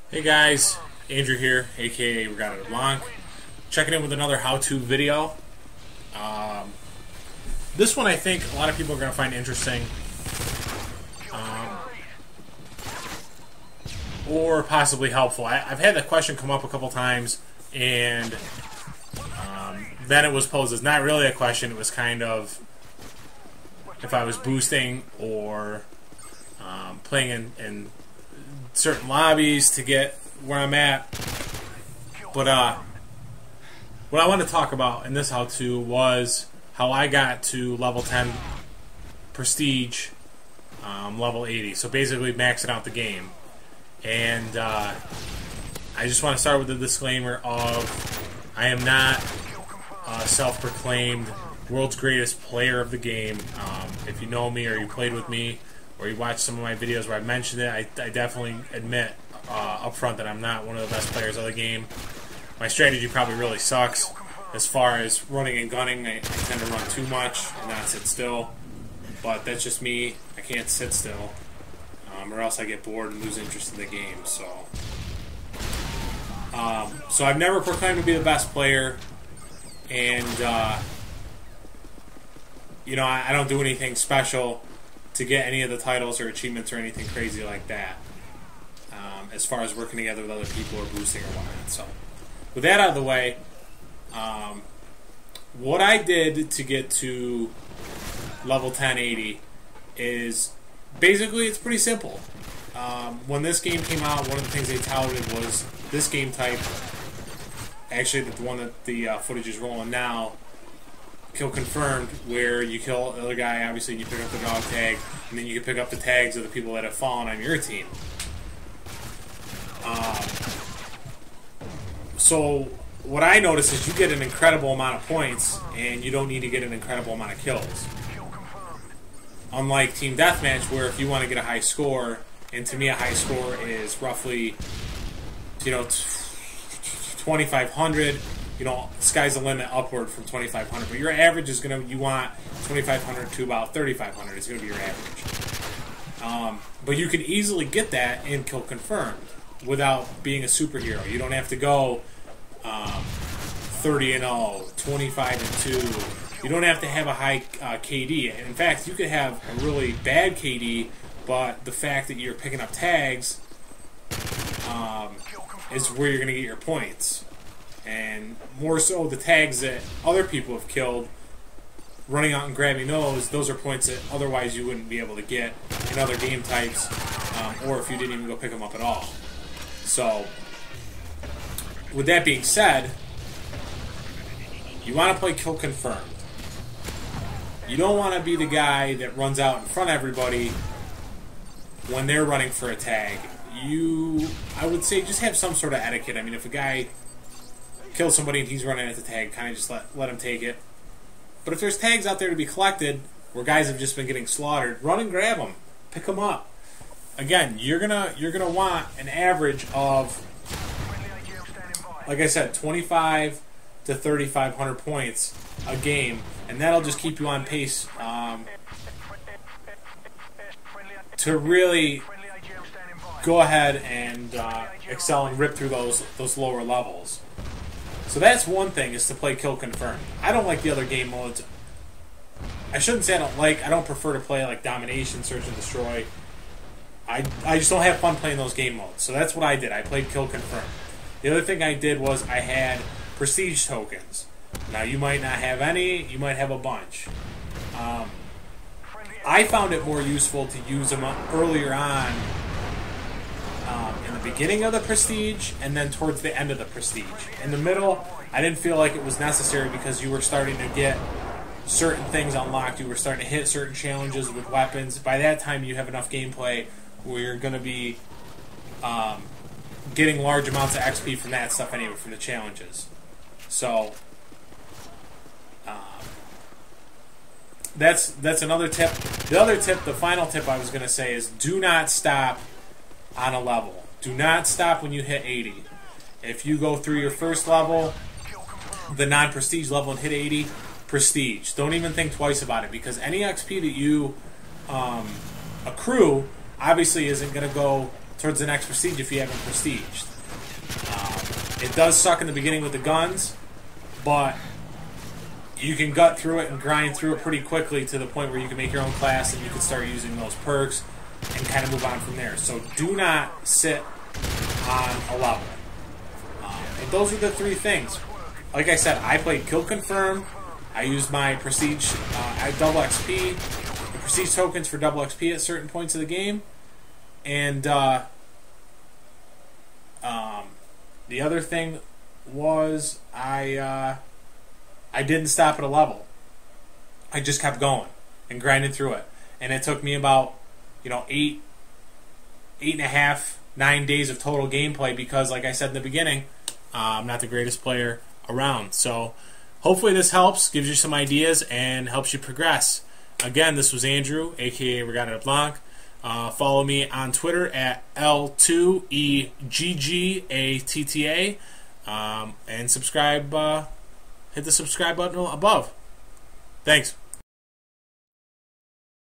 Hey guys, Andrew here, aka Regatta Blanc, checking in with another how-to video. This one I think a lot of people are going to find interesting, or possibly helpful. I've had that question come up a couple times, and then it was posed as not really a question. It was kind of if I was boosting or playing in certain lobbies to get where I'm at. But what I want to talk about in this how-to was how I got to level 10 prestige, level 80. So basically maxing out the game. And I just want to start with the disclaimer of I am not a self-proclaimed world's greatest player of the game. If you know me or you played with me or you watched some of my videos where I mentioned it, I definitely admit up front that I'm not one of the best players of the game. My strategy probably really sucks. As far as running and gunning, I tend to run too much and not sit still. But that's just me. I can't sit still. Or else I get bored and lose interest in the game. So I've never proclaimed to be the best player. And, I don't do anything special to get any of the titles or achievements or anything crazy like that, as far as working together with other people or boosting or whatnot. So, with that out of the way, what I did to get to level 1080 is basically it's pretty simple. When this game came out, one of the things they touted was this game type. Actually, the one that the footage is rolling now. Kill confirmed, where you kill the other guy, obviously, and you pick up the dog tag, and then you can pick up the tags of the people that have fallen on your team. So what I noticed is you get an incredible amount of points, and you don't need to get an incredible amount of kills. Unlike Team Deathmatch, where if you want to get a high score, and to me a high score is roughly, 2,500. Sky's the limit upward from 2,500. But your average is you want 2,500 to about 3,500 is going to be your average. But you can easily get that in Kill Confirmed without being a superhero. You don't have to go 30-0, 25-2. You don't have to have a high KD. In fact, you could have a really bad KD, but the fact that you're picking up tags is where you're going to get your points. And more so the tags that other people have killed, running out and grabbing those are points that otherwise you wouldn't be able to get in other game types, or if you didn't even go pick them up at all. So, with that being said, you want to play Kill Confirmed. You don't want to be the guy that runs out in front of everybody when they're running for a tag. I would say just have some sort of etiquette. I mean, if a guy kill somebody and he's running at the tag, kind of just let him take it. But if there's tags out there to be collected where guys have just been getting slaughtered, run and grab them, pick them up. Again, you're gonna want an average of, like I said, 25 to 3,500 points a game, and that'll just keep you on pace to really go ahead and excel and rip through those lower levels. So that's one thing, is to play Kill Confirmed. I don't like the other game modes. I shouldn't say I don't prefer to play like Domination, Search and Destroy. I just don't have fun playing those game modes. So that's what I did. I played Kill Confirmed. The other thing I did was I had prestige tokens. Now you might not have any, you might have a bunch. I found it more useful to use them earlier on, in the beginning of the prestige and then towards the end of the prestige. In the middle, I didn't feel like it was necessary because you were starting to get certain things unlocked. You were starting to hit certain challenges with weapons. By that time, you have enough gameplay where you're going to be getting large amounts of XP from that stuff anyway, from the challenges. So that's another tip. The other tip, the final tip I was going to say, is do not stop on a level. Do not stop when you hit 80. If you go through your first level, the non-prestige level, and hit 80, prestige. Don't even think twice about it, because any XP that you accrue obviously isn't going to go towards the next prestige if you haven't prestiged. It does suck in the beginning with the guns, but you can gut through it and grind through it pretty quickly to the point where you can make your own class and you can start using those perks and kind of move on from there. So do not sit on a level. But those are the three things. Like I said, I played Kill Confirm. I used my Prestige double XP, the Prestige tokens for double XP at certain points of the game. And the other thing was I didn't stop at a level. I just kept going and grinding through it. And it took me about, 8.5, 9 days of total gameplay because, like I said in the beginning, I'm not the greatest player around. So hopefully this helps, gives you some ideas, and helps you progress. Again, this was Andrew, a.k.a. Regata Blanc. Follow me on Twitter at L2EGGATTA. And subscribe, hit the subscribe button above. Thanks.